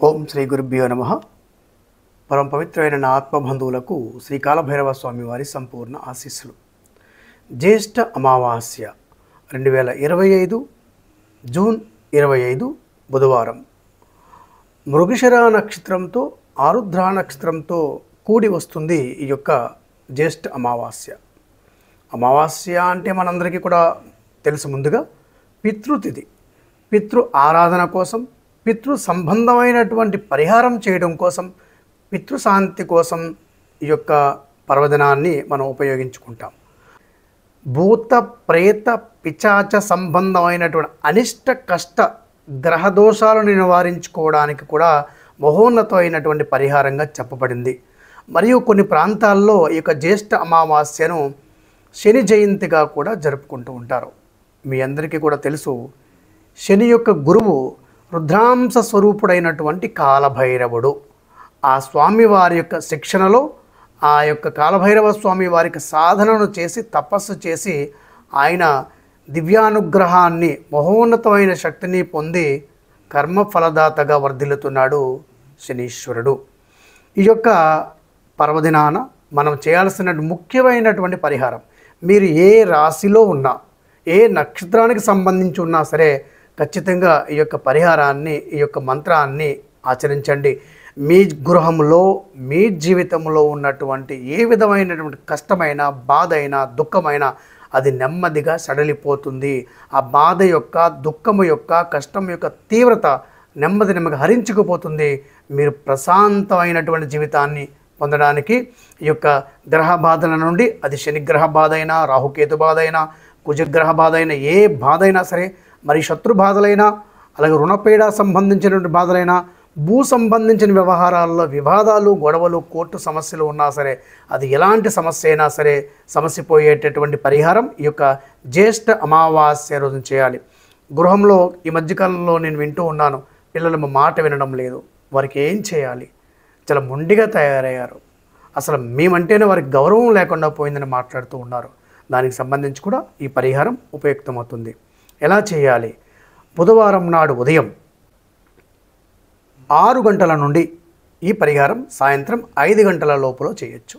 ఓం శ్రీ గురుభ్యో నమః. పరమ పవిత్రమైన నా ఆత్మబంధువులకు శ్రీ కాలభైరవ స్వామి వారి సంపూర్ణ ఆశీస్సులు. జ్యేష్ఠ అమావాస్య 2025 జూన్ 25 బుధవారం. మృగశిర నక్షత్రంతో ఆరుద్ర నక్షత్రంతో కూడి వస్తుంది ఈ యొక్క జ్యేష్ఠ అమావాస్య. అమావాస్య అంటే మనందరికీ కూడా తెలుసు. ముందుగా పితృతిథి, పితృ ఆరాధన కోసం, పితృ సంబంధమైనటువంటి పరిహారం చేయడం కోసం, పితృశాంతి కోసం ఈ యొక్క పర్వదినాన్ని మనం ఉపయోగించుకుంటాం. భూత ప్రేత పిచాచ సంబంధమైనటువంటి అనిష్ట కష్ట గ్రహదోషాలను నివారించుకోవడానికి కూడా మహోన్నతమైనటువంటి పరిహారంగా చెప్పబడింది. మరియు కొన్ని ప్రాంతాల్లో ఈ యొక్క జ్యేష్ఠ అమావాస్యను శని జయంతిగా కూడా జరుపుకుంటూ ఉంటారు. మీ అందరికీ కూడా తెలుసు, శని యొక్క గురువు రుద్రాంశ స్వరూపుడైనటువంటి కాలభైరవుడు. ఆ స్వామివారి యొక్క శిక్షణలో ఆ యొక్క కాలభైరవ స్వామి వారికి సాధనను చేసి, తపస్సు చేసి, ఆయన దివ్యానుగ్రహాన్ని, మహోన్నతమైన శక్తిని పొంది కర్మఫలదాతగా వర్ధిల్లుతున్నాడు శనీశ్వరుడు. ఈ యొక్క పర్వదినాన మనం చేయాల్సిన ముఖ్యమైనటువంటి పరిహారం, మీరు ఏ రాశిలో ఉన్నా, ఏ నక్షత్రానికి సంబంధించి ఉన్నా సరే ఖచ్చితంగా ఈ యొక్క పరిహారాన్ని, ఈ యొక్క మంత్రాన్ని ఆచరించండి. మీ గృహంలో, మీ జీవితంలో ఉన్నటువంటి ఏ విధమైనటువంటి కష్టమైన, బాధ అయినా, దుఃఖమైనా అది నెమ్మదిగా సడలిపోతుంది. ఆ బాధ యొక్క, దుఃఖము యొక్క, కష్టం యొక్క తీవ్రత నెమ్మదిగా హరించుకుపోతుంది. మీరు ప్రశాంతమైనటువంటి జీవితాన్ని పొందడానికి ఈ యొక్క గ్రహ బాధల నుండి, అది శనిగ్రహ బాధ అయినా, రాహుకేతు బాధ అయినా, కుజగ్రహ బాధ అయినా, ఏ బాధ అయినా సరే, మరి శత్రు బాధలైనా, అలాగే రుణపీడ సంబంధించినటువంటి బాధలైనా, భూ సంబంధించిన వ్యవహారాల్లో వివాదాలు, గొడవలు, కోర్టు సమస్యలు ఉన్నా సరే, అది ఎలాంటి సమస్య అయినా సరే సమస్యపోయేటటువంటి పరిహారం ఈ యొక్క జ్యేష్ఠ అమావాస్య రోజున చేయాలి. గృహంలో ఈ మధ్యకాలంలో నేను వింటూ ఉన్నాను, పిల్లలు మా మాట వినడం లేదు. వారికి ఏం చేయాలి? చాలా మొండిగా తయారయ్యారు. అసలు మేమంటేనే వారికి గౌరవం లేకుండా పోయిందని మాట్లాడుతూ ఉన్నారు. దానికి సంబంధించి కూడా ఈ పరిహారం ఉపయుక్తమవుతుంది. ఎలా చేయాలి? బుధవారం నాడు ఉదయం 6 గంటల నుండి ఈ పరిహారం సాయంత్రం 5 గంటల లోపల చేయొచ్చు.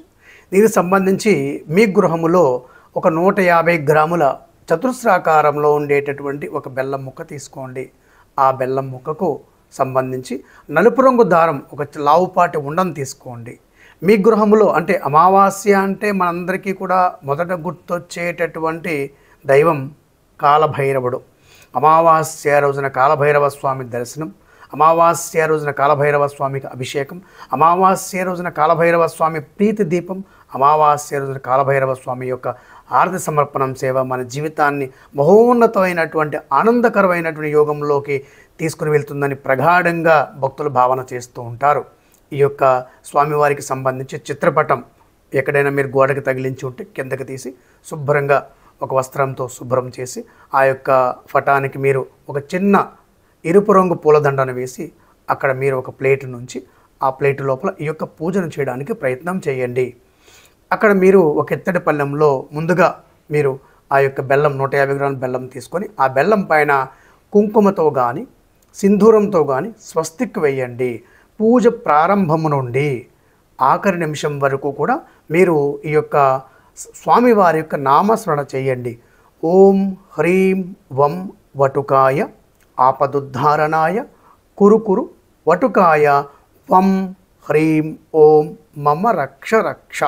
దీనికి సంబంధించి మీ గృహములో ఒక 150 గ్రాముల చతురస్రాకారంలో ఉండేటటువంటి ఒక బెల్లం ముక్క తీసుకోండి. ఆ బెల్లం ముక్కకు సంబంధించి నలుపు రంగు దారం, ఒక లావుపాటి ఉండను తీసుకోండి. మీ గృహములో, అంటే అమావాస్య అంటే మనందరికీ కూడా మొదట గుర్తొచ్చేటటువంటి దైవం కాలభైరవుడు. అమావాస్య రోజున కాలభైరవ స్వామి దర్శనం, అమావాస్య రోజున కాలభైరవ స్వామికి అభిషేకం, అమావాస్య రోజున కాలభైరవ స్వామి ప్రీతి దీపం, అమావాస్య రోజున కాలభైరవ స్వామి యొక్క ఆరతి సమర్పణం సేవ మన జీవితాన్ని మహోన్నతమైనటువంటి ఆనందకరమైనటువంటి యోగంలోకి తీసుకుని వెళ్తుందని ప్రగాఢంగా భక్తులు భావన చేస్తూ ఉంటారు. ఈ యొక్క స్వామివారికి సంబంధించి చిత్రపటం ఎక్కడైనా మీరు గోడకి తగిలించి ఉంటే కిందకి తీసి శుభ్రంగా ఒక వస్త్రంతో శుభ్రం చేసి, ఆ యొక్క పటానికి మీరు ఒక చిన్న ఎరుపు రంగు పూలదండను వేసి, అక్కడ మీరు ఒక ప్లేట్ నుంచి ఆ ప్లేట్ లోపల ఈ యొక్క పూజను చేయడానికి ప్రయత్నం చేయండి. అక్కడ మీరు ఒక ఇత్తడి పళ్ళెంలో ముందుగా మీరు ఆ యొక్క బెల్లం, 150 గ్రాముల బెల్లం తీసుకొని, ఆ బెల్లం పైన కుంకుమతో కానీ, సింధూరంతో కానీ స్వస్తిక్ వేయండి. పూజ ప్రారంభము నుండి ఆఖరి నిమిషం వరకు కూడా మీరు ఈ యొక్క స్వామివారి యొక్క నామస్మరణ చేయండి. ఓం హ్రీం వం వటుకాయ ఆపదుద్ధారణాయ కురుకురు వటుకాయ వం హ్రీం ఓం మమ రక్ష రక్ష.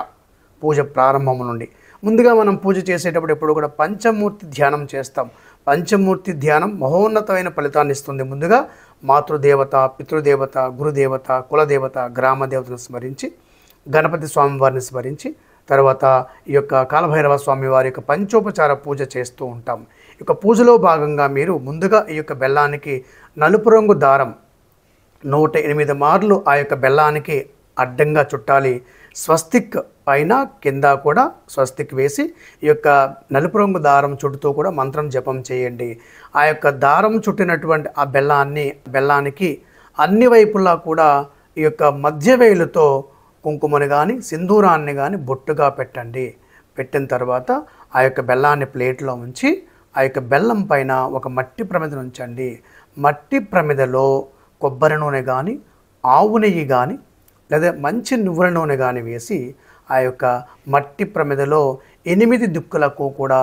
పూజ ప్రారంభము నుండి ముందుగా మనం పూజ చేసేటప్పుడు ఎప్పుడు కూడా పంచమూర్తి ధ్యానం చేస్తాం. పంచమూర్తి ధ్యానం మహోన్నతమైన ఫలితాన్ని ఇస్తుంది. ముందుగా మాతృదేవత, పితృదేవత, గురుదేవత, కులదేవత, గ్రామదేవతను స్మరించి, గణపతి స్వామివారిని స్మరించి, తర్వాత ఈ యొక్క కాలభైరవ స్వామి వారి యొక్క పంచోపచార పూజ చేస్తూ ఉంటాం. ఈ యొక్క పూజలో భాగంగా మీరు ముందుగా ఈ యొక్క బెల్లానికి నలుపు రంగు దారం 108 మార్లు ఆ యొక్క బెల్లానికి అడ్డంగా చుట్టాలి. స్వస్తిక్ పైన కింద కూడా స్వస్తిక్ వేసి ఈ యొక్క నలుపు రంగు దారం చుట్టూ కూడా మంత్రం జపం చేయండి. ఆ యొక్క దారం చుట్టినటువంటి ఆ బెల్లానికి అన్ని వైపులా కూడా ఈ యొక్క మధ్య వేలుతో కుంకుమని కానీ, సింధూరాన్ని కానీ బొట్టుగా పెట్టండి. పెట్టిన తర్వాత ఆ యొక్క బెల్లాన్ని ప్లేట్లో ఉంచి, ఆ యొక్క బెల్లం పైన ఒక మట్టి ప్రమిదను ఉంచండి. మట్టి ప్రమిదలో కొబ్బరి నూనె కానీ, ఆవు నెయ్యి కానీ లేదా మంచి నువ్వుల నూనె కానీ వేసి ఆ యొక్క మట్టి ప్రమిదలో 8 దిక్కులకు కూడా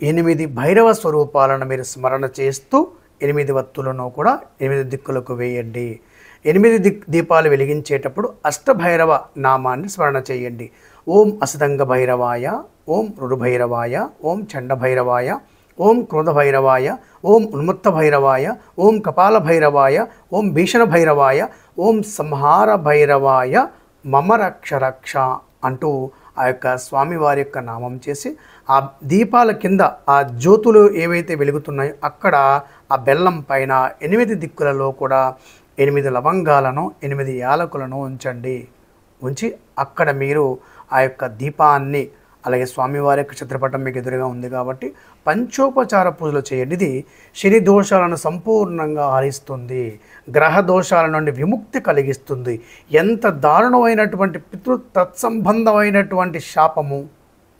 8 భైరవ స్వరూపాలను మీరు స్మరణ చేస్తూ 8 వత్తులను కూడా 8 దిక్కులకు వేయండి. 8 దీపాలు వెలిగించేటప్పుడు అష్టభైరవ నామాన్ని స్మరణ చేయండి. ఓం అసదంగ భైరవాయ, ఓం రుడుభైరవాయ, ఓం చండభైరవాయ, ఓం క్రోధభైరవాయ, ఓం ఉన్మత్త భైరవాయ, ఓం కపాల భైరవాయ, ఓం భీషణ భైరవాయ, ఓం సంహార భైరవాయ మమ రక్ష రక్ష అంటూ ఆ యొక్క స్వామివారి యొక్క నామం చేసి ఆ దీపాల కింద ఆ జ్యోతులు ఏవైతే వెలుగుతున్నాయో అక్కడ ఆ బెల్లం పైన 8 దిక్కులలో కూడా 8 లవంగాలను 8 యాలకులను ఉంచండి. ఉంచి అక్కడ మీరు ఆ యొక్క దీపాన్ని అలాగే స్వామివారి యొక్క చిత్రపటం మీకు ఎదురుగా ఉంది కాబట్టి పంచోపచార పూజలు చేయండి. ఇది శని దోషాలను సంపూర్ణంగా హరిస్తుంది, గ్రహ దోషాల నుండి విముక్తి కలిగిస్తుంది. ఎంత దారుణమైనటువంటి పితృ తత్సంబంధమైనటువంటి శాపము,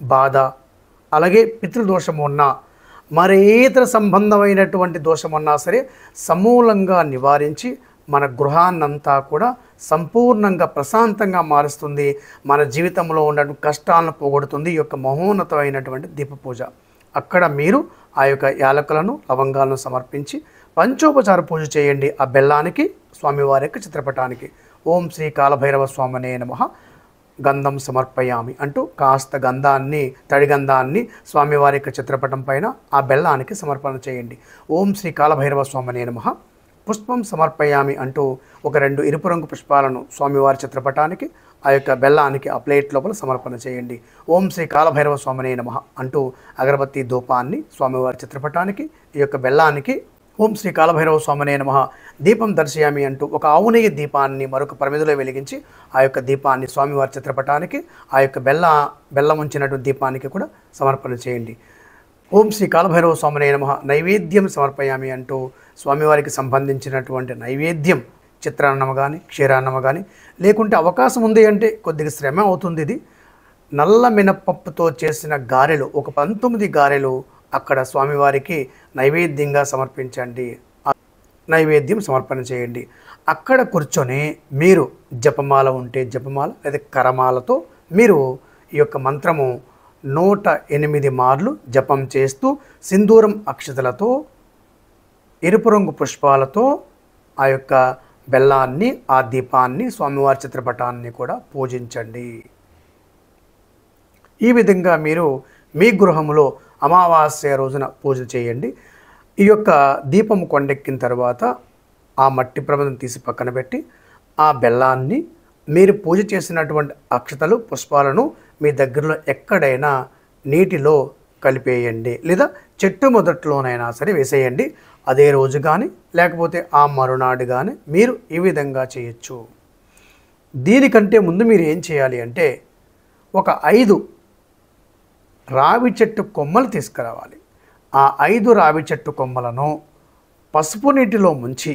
బాధ, అలాగే పితృదోషము ఉన్నా మరేతర సంబంధమైనటువంటి దోషమున్నా సరే సమూలంగా నివారించి మన గృహాన్నంతా కూడా సంపూర్ణంగా ప్రశాంతంగా మారుస్తుంది. మన జీవితంలో ఉన్న కష్టాలను పోగొడుతుంది ఈ యొక్క మహోన్నతమైనటువంటి దీప పూజ. అక్కడ మీరు ఆ యొక్క యాలకులను లవంగాలను సమర్పించి పంచోపచార పూజ చేయండి ఆ బెల్లానికి, స్వామివారి యొక్క చిత్రపటానికి. ఓం శ్రీ కాలభైరవ స్వామినే నమః గంధం సమర్పయామి అంటూ కాస్త గంధాన్ని, తడి గంధాన్ని స్వామివారి యొక్క చిత్రపటం పైన ఆ బెల్లానికి సమర్పణ చేయండి. ఓం శ్రీ కాలభైరవ స్వామినే నమః పుష్పం సమర్పయామి అంటూ ఒక 2 ఎరుపు రంగు పుష్పాలను స్వామివారి చిత్రపటానికి, ఆ యొక్క బెల్లానికి ఆ ప్లేట్ లోపల సమర్పణ చేయండి. ఓం శ్రీ కాలభైరవ స్వామినే నమః అంటూ అగరబత్తి ధూపాన్ని స్వామివారి చిత్రపటానికి, ఈ యొక్క బెల్లానికి ఓం శ్రీ కాలభైరవ స్వామినే నమః దీపం దర్శయామి అంటూ ఒక ఆవు నెయ్యి దీపాన్ని మరొక ప్రమిదలో వెలిగించి ఆ యొక్క దీపాన్ని స్వామివారి చిత్రపటానికి, ఆ యొక్క బెల్లం ఉంచినటువంటి దీపానికి కూడా సమర్పణ చేయండి. ఓం శ్రీ కాలభైరవ స్వామినే నమః నైవేద్యం సమర్పయామి అంటూ స్వామివారికి సంబంధించినటువంటి నైవేద్యం, చిత్రాన్నము కానీ క్షీరాన్నము కానీ, లేకుంటే అవకాశం ఉంది అంటే కొద్దిగా శ్రమ అవుతుంది, ఇది నల్ల మినపప్పుతో చేసిన గారెలు ఒక 19 గారెలు అక్కడ స్వామివారికి నైవేద్యంగా సమర్పించండి. నైవేద్యం సమర్పణ చేయండి. అక్కడ కూర్చొని మీరు జపమాల ఉంటే జపమాల లేదా కరమాలతో మీరు ఈ యొక్క మంత్రము 108 మార్లు జపం చేస్తూ సింధూరం అక్షతలతో, ఎరుపు రంగు పుష్పాలతో ఆ యొక్క బెల్లాన్ని, ఆ దీపాన్ని, స్వామివారి చిత్రపటాన్ని కూడా పూజించండి. ఈ విధంగా మీరు మీ గృహంలో అమావాస్య రోజున పూజ చేయండి. ఈ యొక్క దీపము కొండెక్కిన తర్వాత ఆ మట్టి ప్రమిదను తీసి పక్కన పెట్టి ఆ బెల్లాన్ని, మీరు పూజ చేసినటువంటి అక్షతలు, పుష్పాలను మీ దగ్గరలో ఎక్కడైనా నీటిలో కలిపేయండి, లేదా చెట్టు మొదట్లోనైనా సరే వేసేయండి. అదే రోజు కానీ లేకపోతే ఆ మరునాడు కానీ మీరు ఈ విధంగా చేయొచ్చు. దీనికంటే ముందు మీరు ఏం చేయాలి అంటే ఒక 5 రావి చెట్టు కొమ్మలు తీసుకురావాలి. ఆ 5 రావి చెట్టు కొమ్మలను పసుపు నీటిలో ముంచి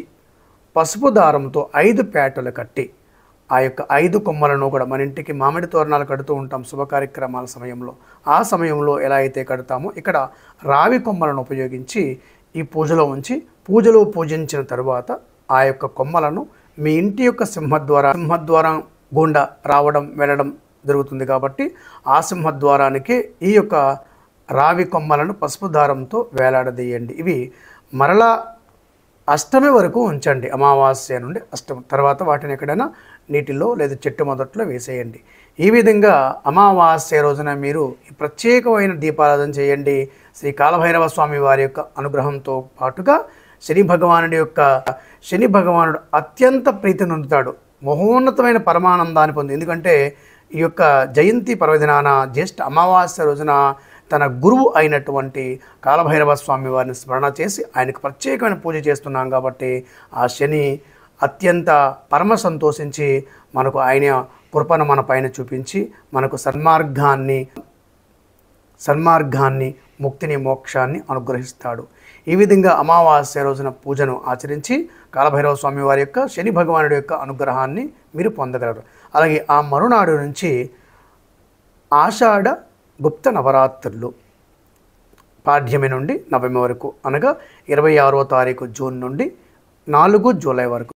పసుపు దారంతో 5 పేటలు కట్టి ఆ యొక్క 5 కొమ్మలను కూడా మన ఇంటికి మామిడి తోరణాలు కడుతూ ఉంటాం శుభ కార్యక్రమాల సమయంలో. ఆ సమయంలో ఎలా అయితే కడతామో ఇక్కడ రావి కొమ్మలను ఉపయోగించి ఈ పూజలో ఉంచి పూజలో పూజించిన తరువాత ఆ యొక్క కొమ్మలను మీ ఇంటి యొక్క సింహద్వారం గుండా రావడం వెళ్ళడం జరుగుతుంది కాబట్టి ఆ సింహద్వారానికి ఈ యొక్క రావి కొమ్మలను పసుపు దారంతో వేలాడదీయండి. ఇవి మరలా అష్టమి వరకు ఉంచండి. అమావాస్య నుండి అష్టమి తర్వాత వాటిని ఎక్కడైనా నీటిలో లేదా చెట్టు మొదట్లో వేసేయండి. ఈ విధంగా అమావాస్య రోజున మీరు ఈ ప్రత్యేకమైన దీపారాధన చేయండి. శ్రీ కాలభైరవ స్వామి వారి యొక్క అనుగ్రహంతో పాటుగా శని భగవానుడు అత్యంత ప్రీతి నొందుతాడు, మహోన్నతమైన పరమానందాన్ని పొంది. ఎందుకంటే ఈ యొక్క జయంతి పర్వదినాన జ్యేష్ఠ అమావాస్య రోజున తన గురువు అయినటువంటి కాలభైరవ స్వామి వారిని స్మరణ చేసి ఆయనకు ప్రత్యేకమైన పూజ చేస్తున్నాం కాబట్టి ఆ శని అత్యంత పరమ సంతోషించి మనకు ఆయన కృపను మన పైన చూపించి మనకు సన్మార్గాన్ని ముక్తిని మోక్షాన్ని అనుగ్రహిస్తాడు. ఈ విధంగా అమావాస్య రోజున పూజను ఆచరించి కాలభైరవ స్వామి వారి యొక్క శని భగవానుడి యొక్క అనుగ్రహాన్ని మీరు పొందగలరు. అలాగే ఆ మరునాడు నుంచి ఆషాఢ గుప్త నవరాత్రులు పాడ్యమి నుండి నవమి వరకు, అనగా 26వ తారీఖు జూన్ నుండి 4 జూలై వరకు